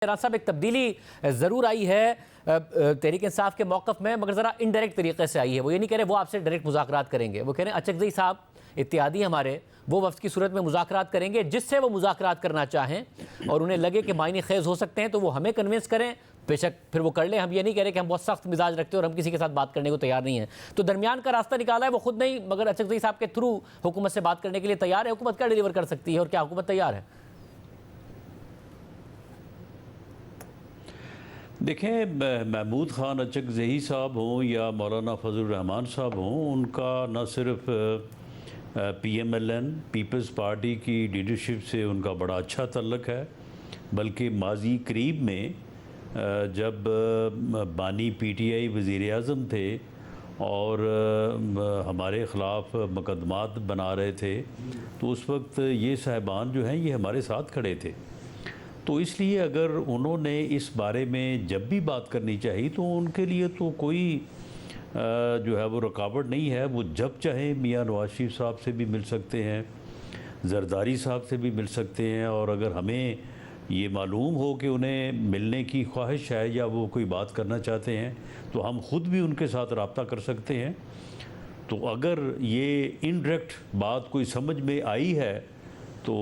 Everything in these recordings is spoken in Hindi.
साहब एक तब्दीली ज़रूर आई है तहरीक इंसाफ के मौक़िफ़ में, मगर ज़रा इनडायरेक्ट तरीके से आई है। वो ये नहीं कह रहे वो आपसे डायरेक्ट मुज़ाकरात करेंगे, वो कह रहे हैं अचकज़ई साहब इत्तेहादी हमारे वो वफ़द की सूरत में मुज़ाकरात करेंगे जिससे वो मुज़ाकरात करना चाहें और उन्हें लगे कि मायने ख़ेज़ हो सकते हैं तो वो हमें कन्विंस करें, बेशक फिर वो कर लें। हम ये नहीं कह रहे कि हम बहुत सख्त मिजाज रखते हैं और हम किसी के साथ बात करने को तैयार नहीं है। तो दरमियान का रास्ता निकाला है वो खुद नहीं, मगर अचकज़ई साहब के थ्रू हुकूमत से बात करने के लिए तैयार है। हुकूमत क्या डिलीवर कर सकती है और क्या हुकूमत तैयार है? देखें, महमूद ख़ान अचकज़ई साहब हों या मौलाना फजल रहमान साहब हों, उनका न सिर्फ PMLN पीपल्स पार्टी की लीडरशिप से उनका बड़ा अच्छा तल्लक है, बल्कि माजी करीब में जब बानी PTI वज़ीर आज़म थे और हमारे ख़िलाफ़ मुकदमात बना रहे थे, तो उस वक्त ये साहिबान जो हैं ये हमारे साथ खड़े थे। तो इसलिए अगर उन्होंने इस बारे में जब भी बात करनी चाहिए तो उनके लिए तो कोई जो है वो रुकावट नहीं है। वो जब चाहें मियां नवाज शरीफ साहब से भी मिल सकते हैं, जरदारी साहब से भी मिल सकते हैं, और अगर हमें ये मालूम हो कि उन्हें मिलने की ख्वाहिश है या वो कोई बात करना चाहते हैं तो हम ख़ुद भी उनके साथ रब्ता कर सकते हैं। तो अगर ये इनडायरेक्ट बात कोई समझ में आई है तो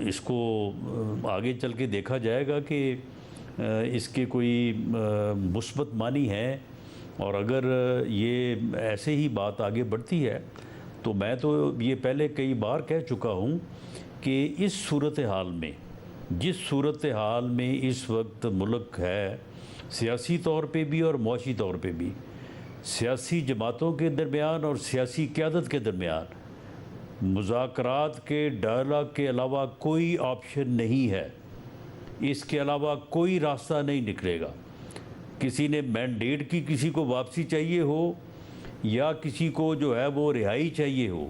इसको आगे चल के देखा जाएगा कि इसके कोई मुस्बत मानी है, और अगर ये ऐसे ही बात आगे बढ़ती है तो मैं तो ये पहले कई बार कह चुका हूँ कि इस सूरत हाल में, जिस सूरत हाल में इस वक्त मुल्क है, सियासी तौर पे भी और मौशी तौर पे भी, सियासी जमातों के दरमियान और सियासी क़यादत के दरमियान मुज़ाकरात के डायलॉग के अलावा कोई ऑप्शन नहीं है। इसके अलावा कोई रास्ता नहीं निकलेगा। किसी ने मैंडेट की किसी को वापसी चाहिए हो, या किसी को जो है वो रिहाई चाहिए हो,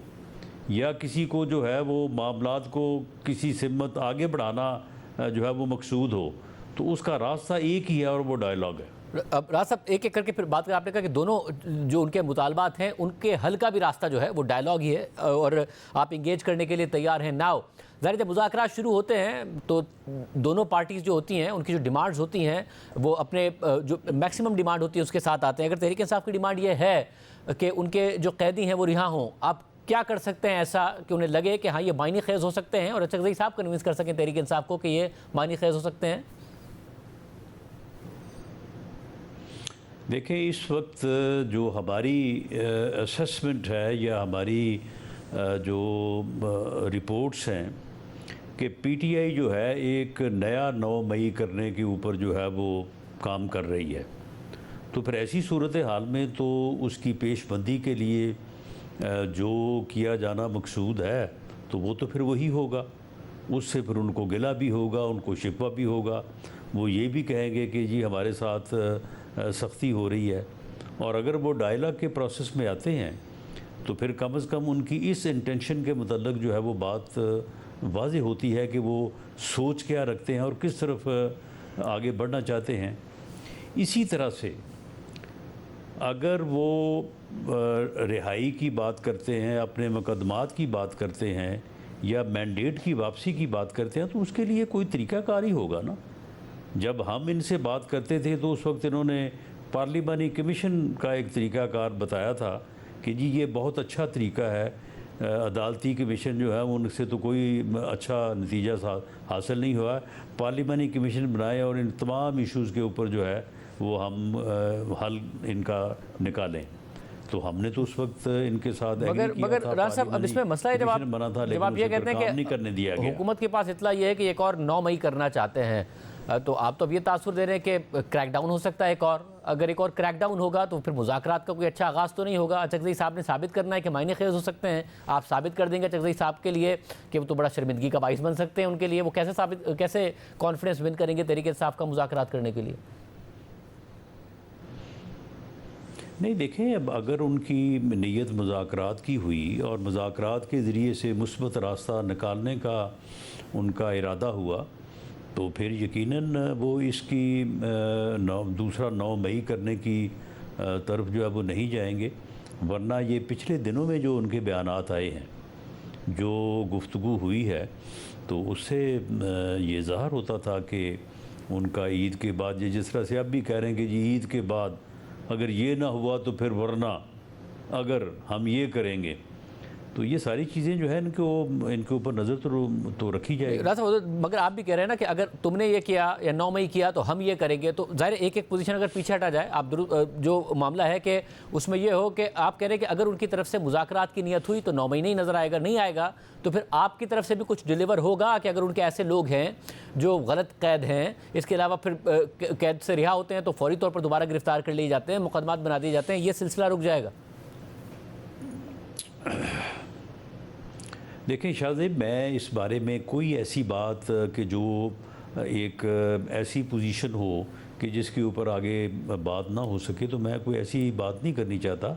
या किसी को जो है वो मामलात को किसी सिमत आगे बढ़ाना जो है वो मकसूद हो, तो उसका रास्ता एक ही है और वो डायलॉग है। अब राज साहब एक एक करके फिर बात करें। आपने कहा कि दोनों जो उनके मुतालबात हैं उनके हल का भी रास्ता जो है वो डायलॉग ही है और आप इंगेज करने के लिए तैयार हैं। नाउ ज़ाहिर जब मुज़ाकरात शुरू होते हैं तो दोनों पार्टीज़ जो होती हैं उनकी जो डिमांड्स होती हैं वो अपने जो मैक्सिमम डिमांड होती है उसके साथ आते हैं। अगर तहरीक इंसाफ की डिमांड ये है कि उनके जो कैदी हैं वो रिहा हों, आप क्या कर सकते हैं ऐसा कि उन्हें लगे कि हाँ ये मायने ख़ेज़ हो सकते हैं और अचकज़ई साहब कन्विंस कर सकें तहरीक इंसाफ को कि ये मायने ख़ेज़ हो सकते हैं? देखें, इस वक्त जो हमारी असेसमेंट है या हमारी जो रिपोर्ट्स हैं कि PTI जो है एक नया 9 मई करने के ऊपर जो है वो काम कर रही है, तो फिर ऐसी सूरत हाल में तो उसकी पेशबंदी के लिए जो किया जाना मकसूद है तो वो तो फिर वही होगा। उससे फिर उनको गिला भी होगा, उनको शिकवा भी होगा। वो ये भी कहेंगे कि जी हमारे साथ सख्ती हो रही है, और अगर वो डायलॉग के प्रोसेस में आते हैं तो फिर कम से कम उनकी इस इंटेंशन के मतलब जो है वो बात वाज़ेह होती है कि वो सोच क्या रखते हैं और किस तरफ आगे बढ़ना चाहते हैं। इसी तरह से अगर वो रिहाई की बात करते हैं, अपने मुकदमात की बात करते हैं या मैंडेट की वापसी की बात करते हैं तो उसके लिए कोई तरीक़ाकार ही होगा ना। जब हम इनसे बात करते थे तो उस वक्त इन्होंने पार्लिमानी कमीशन का एक तरीक़ाकार बताया था कि जी ये बहुत अच्छा तरीका है, अदालती कमीशन जो है उनसे तो कोई अच्छा नतीजा हासिल नहीं हुआ। पार्लिमानी कमीशन बनाए और इन तमाम इश्यूज़ के ऊपर जो है वो हम हल इनका निकालें। तो हमने तो उस वक्त इनके साथ मगर राज साहब अब इसमें मसला है जब आप ये कहते हैं नहीं करने दिया गया। हुकूमत के पास इतला ये है कि एक और 9 मई करना चाहते हैं, तो आप तो अब ये तासुर दे रहे हैं कि क्रैकडाउन हो सकता है एक और। अगर एक और क्रैकडाउन होगा तो फिर मुज़ाकरात का कोई अच्छा आगाज़ तो नहीं होगा। अचकज़ई साहब ने साबित करना है कि मायने ख़ेज़ हो सकते हैं। आप साबित कर देंगे अचकज़ई साहब के लिए कि वो तो बड़ा शर्मिंदगी का बाइस बन सकते हैं उनके लिए। वो कैसे कॉन्फिडेंस विन करेंगे तहरीक इंसाफ का मुज़ाकरात करने के लिए? नहीं, देखें, अब अगर उनकी नीयत मुज़ाकरात की हुई और मुज़ाकरात के ज़रिए से मुस्बत रास्ता निकालने का उनका इरादा हुआ तो फिर यकीनन वो इसकी दूसरा 9 मई करने की तरफ जो है वो नहीं जाएंगे। वरना ये पिछले दिनों में जो उनके बयानात आए हैं, जो गुफ्तगू हुई है, तो उससे ये ज़ाहिर होता था कि उनका ईद के बाद, ये जिस तरह से अब भी कह रहे हैं कि जी ईद के बाद अगर ये ना हुआ तो फिर वरना अगर हम ये करेंगे, तो ये सारी चीज़ें जो है इनके ऊपर नज़र तो रखी जाएगी। राजा साहब, मगर आप भी कह रहे हैं ना कि अगर तुमने ये किया या 9 मई किया तो हम ये करेंगे, तो ज़ाहिर एक एक पोजीशन अगर पीछे हटा जाए, आप जो मामला है कि उसमें ये हो कि आप कह रहे हैं कि अगर उनकी तरफ से मुज़ाकरात की नीयत हुई तो 9 मई नहीं नज़र आएगा, नहीं आएगा तो फिर आपकी तरफ से भी कुछ डिलीवर होगा कि अगर उनके ऐसे लोग हैं जो गलत कैद हैं, इसके अलावा फिर कैद से रिहा होते हैं तो फौरी तौर पर दोबारा गिरफ्तार कर लिए जाते हैं, मुकदमात बना दिए जाते हैं, ये सिलसिला रुक जाएगा? देखें शाहज़ेब, मैं इस बारे में कोई ऐसी बात कि जो एक ऐसी पोजीशन हो कि जिसके ऊपर आगे बात ना हो सके, तो मैं कोई ऐसी बात नहीं करनी चाहता।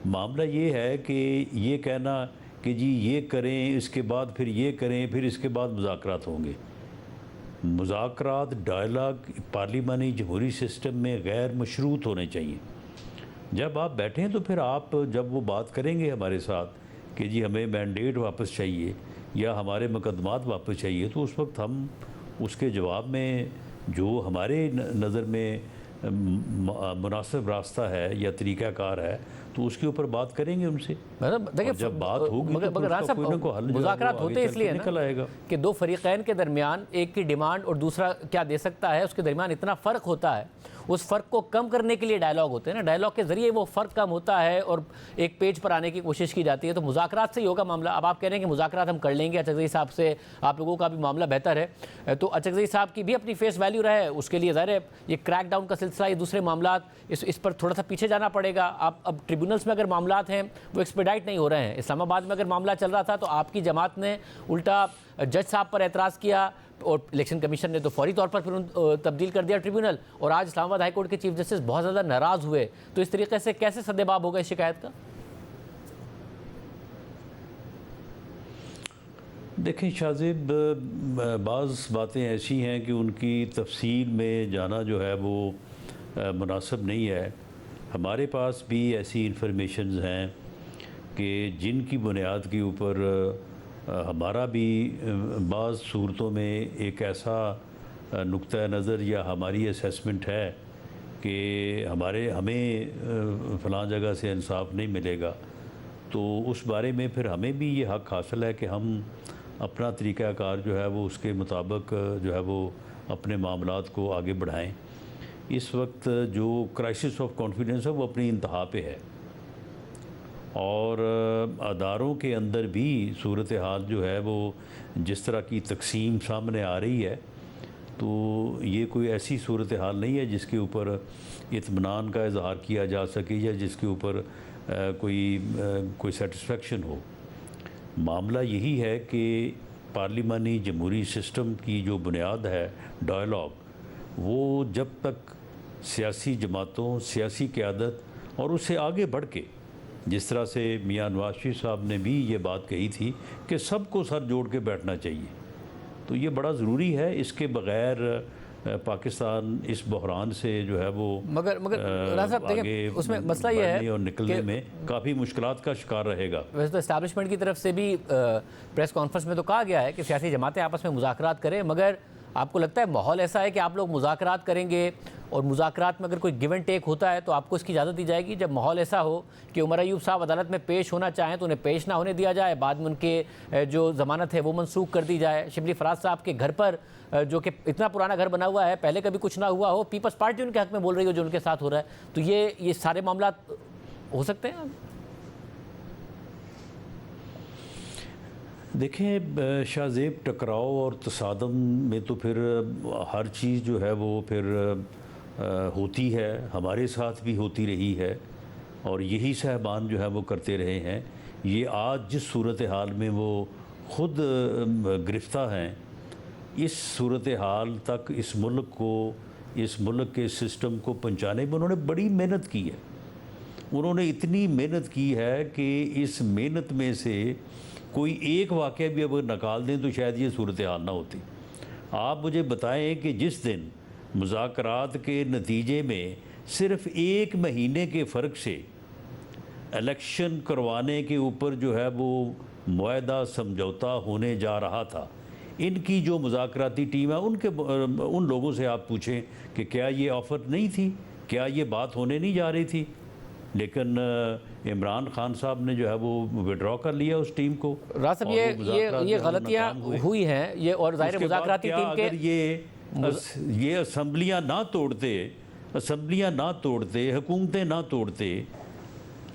मामला ये है कि ये कहना कि जी ये करें, इसके बाद फिर ये करें, फिर इसके बाद मुज़ाकरात होंगे। मुज़ाकरात, डायलॉग पार्लिमानी जमहूरी सिस्टम में गैर मशरूत होने चाहिए। जब आप बैठें तो फिर आप जब वो बात करेंगे हमारे साथ कि जी हमें मैंडेट वापस चाहिए या हमारे मुकदमात वापस चाहिए, तो उस वक्त हम उसके जवाब में जो हमारे नज़र में मुनासिब रास्ता है या तरीक़ाकार है, तो उसके ऊपर बात करेंगे उनसे। मतलब देखिए, जब बात होगी तो मगर राजा साहब, मुज़ाकरात होते इसलिए निकल आएगा कि दो फरीक़ैन के दरमियान एक की डिमांड और दूसरा क्या दे सकता है, उसके दरमियान इतना फ़र्क होता है, उस फ़र्क को कम करने के लिए डायलॉग होते हैं ना, डायलॉग के ज़रिए वो फ़र्क कम होता है और एक पेज पर आने की कोशिश की जाती है। तो मुज़ाकरात से ही होगा मामला। अब आप कह रहे हैं कि मुज़ाकरात हम कर लेंगे, अचकज़ई साहब से आप लोगों का भी मामला बेहतर है, तो अचकज़ई साहब की भी अपनी फेस वैल्यू रहे, उसके लिए ज़ाहिर है ये क्रैक डाउन का सिलसिला, ये दूसरे मामला, इस पर थोड़ा सा पीछे जाना पड़ेगा। आप अब ट्रिब्यूनल्स में अगर मामलात हैं वो एक्सपेडाइट नहीं हो रहे हैं। इस्लामाबाद में अगर मामला चल रहा था तो आपकी जमात ने उल्टा जज साहब पर एतराज़ किया और इलेक्शन कमीशन ने तो फौरी तौर पर फिर तब्दील कर दिया ट्रिब्यूनल, और आज इस्लामाबाद हाई कोर्ट के चीफ जस्टिस बहुत ज़्यादा नाराज़ हुए। तो इस तरीके से कैसे सद्देबाब होगा इस शिकायत का? देखें शाहज़ेब, बाज़ बातें ऐसी हैं कि उनकी तफसील में जाना जो है वो मुनासिब नहीं है। हमारे पास भी ऐसी इंफॉर्मेशंस हैं कि जिनकी बुनियाद के ऊपर हमारा भी बाज़ सूरतों में एक ऐसा नुक्ता नज़र या हमारी असेसमेंट है कि हमें फ़लाँ जगह से इंसाफ नहीं मिलेगा, तो उस बारे में फिर हमें भी ये हक़ हासिल है कि हम अपना तरीक़ाकार जो है वो उसके मुताबिक जो है वो अपने मामलात को आगे बढ़ाएं। इस वक्त जो क्राइसिस ऑफ कॉन्फिडेंस है वो अपनी इंतहा पे है, और अदारों के अंदर भी सूरत हाल जो है वो जिस तरह की तकसीम सामने आ रही है, तो ये कोई ऐसी सूरत हाल नहीं है जिसके ऊपर इत्मीनान का इजहार किया जा सके या जिसके ऊपर कोई सेटिस्फेक्शन हो। मामला यही है कि पार्लिमानी जमहूरी सिस्टम की जो बुनियाद है डायलॉग, वो जब तक सियासी जमातों, सियासी क़यादत और उससे आगे बढ़ के, जिस तरह से मियां नवाज शरीफ साहब ने भी ये बात कही थी कि सबको सर जोड़ के बैठना चाहिए, तो ये बड़ा ज़रूरी है। इसके बग़ैर पाकिस्तान इस बहरान से जो है वो मगर राजा साहब देखिए, उसमें मसला ये है और निकलने में काफ़ी मुश्किलात का शिकार रहेगा। वैसे तो इस्टेब्लिशमेंट की तरफ से भी प्रेस कॉन्फ्रेंस में तो कहा गया है कि सियासी जमातें आपस में मुज़ाकरात करें, मगर आपको लगता है माहौल ऐसा है कि आप लोग मुज़ाकरात करेंगे और मुज़ाकरात में अगर कोई गिव एंड टेक होता है तो आपको इसकी इजाज़त दी जाएगी? जब माहौल ऐसा हो कि उमर अयूब साहब अदालत में पेश होना चाहें तो उन्हें पेश ना होने दिया जाए, बाद में उनके जो ज़मानत है वो मनसूख कर दी जाए, शिबली फराज साहब के घर पर जो कि इतना पुराना घर बना हुआ है, पहले कभी कुछ ना हुआ हो, पीपल्स पार्टी उनके हक़ में बोल रही हो जो उनके साथ हो रहा है, तो ये सारे मामला हो सकते हैं? देखें शाहज़ेब, टकराव और तसादम में तो फिर हर चीज़ जो है वो फिर होती है, हमारे साथ भी होती रही है और यही साहबान जो है वो करते रहे हैं। ये आज जिस सूरत हाल में वो ख़ुद गिरफ़्तार हैं, इस सूरत हाल तक इस मुल्क को, इस मुल्क के सिस्टम को पहुँचाने में उन्होंने बड़ी मेहनत की है। उन्होंने इतनी मेहनत की है कि इस मेहनत में से कोई एक वाक़या भी अगर निकाल दें तो शायद ये सूरत हाल ना होती। आप मुझे बताएं कि जिस दिन मुज़ाकरात के नतीजे में सिर्फ़ 1 महीने के फ़र्क से इलेक्शन करवाने के ऊपर जो है वो मुआहदा समझौता होने जा रहा था, इनकी जो मुज़ाकराती टीम है उनके उन लोगों से आप पूछें कि क्या ये ऑफ़र नहीं थी, क्या ये बात होने नहीं जा रही थी, लेकिन इमरान खान साहब ने जो है वो विड्रॉ कर लिया उस टीम को। राज साहब, और वो मुज़ाकरात ये जो है वो गलतियाँ नाकाम हुए। हुई हैं, ये और ज़ाहिर उसके बाद मुज़ाकराती क्या टीम के अगर ये असम्बलियाँ ना तोड़ते, हुकूमतें ना तोड़ते,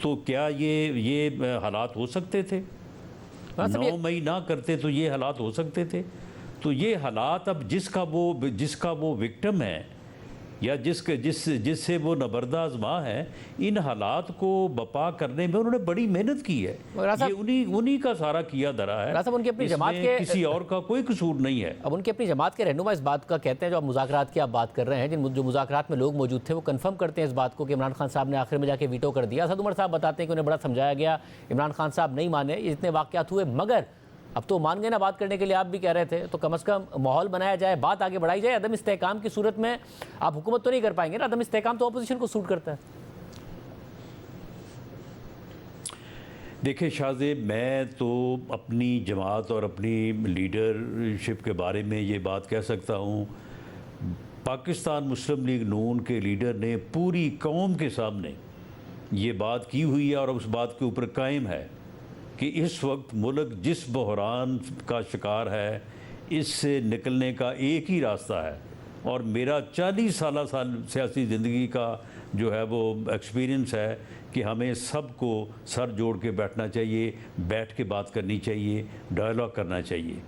तो क्या ये हालात हो सकते थे? 9 मई ना करते तो ये हालात हो सकते थे। तो ये हालात अब जिसका वो विक्टिम है या जिससे वो नबरदा आज़मा है, इन हालात को बपा करने में उन्होंने बड़ी मेहनत की है। ये उन्हीं का सारा किया धरा है। राज साहब, उनकी अपनी जमात इसमें के किसी और का कोई कसूर नहीं है। अब उनकी अपनी जमात के रहनुमा इस बात का कहते हैं, जो आप मुज़ाकरात की आप बात कर रहे हैं, जो मुज़ाकरात में लोग मौजूद थे, वो कंफर्म करते हैं इस बात को कि इमरान खान साहब ने आखिर में जाके वीटो कर दिया। असद उमर साहब बताते हैं कि उन्हें बड़ा समझाया गया, इमरान खान साहब नहीं माने, ये इतने वाक़यात हुए, मगर अब तो मान गए ना बात करने के लिए, आप भी कह रहे थे, तो कम से कम माहौल बनाया जाए, बात आगे बढ़ाई जाए। अदम इस्तेहकाम की सूरत में आप हुकूमत तो नहीं कर पाएंगे ना, अदम इस्तेहकाम तो अपोजिशन को सूट करता है। देखिए शाहजेब, मैं तो अपनी जमात और अपनी लीडरशिप के बारे में ये बात कह सकता हूँ, पाकिस्तान मुस्लिम लीग नून के लीडर ने पूरी कौम के सामने ये बात की हुई है और उस बात के ऊपर कायम है कि इस वक्त मुल्क जिस बहरान का शिकार है, इससे निकलने का एक ही रास्ता है। और मेरा 40 साल सियासी ज़िंदगी का जो है वो एक्सपीरियंस है कि हमें सबको सर जोड़ के बैठना चाहिए, बैठ के बात करनी चाहिए, डायलॉग करना चाहिए।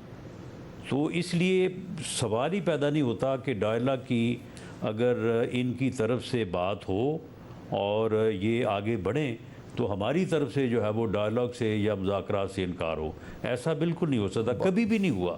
तो इसलिए सवाल ही पैदा नहीं होता कि डायलॉग की अगर इनकी तरफ से बात हो और ये आगे बढ़ें, तो हमारी तरफ से जो है वो डायलॉग से या मुज़ाकरात से इनकार हो। ऐसा बिल्कुल नहीं हो सकता, कभी भी नहीं हुआ।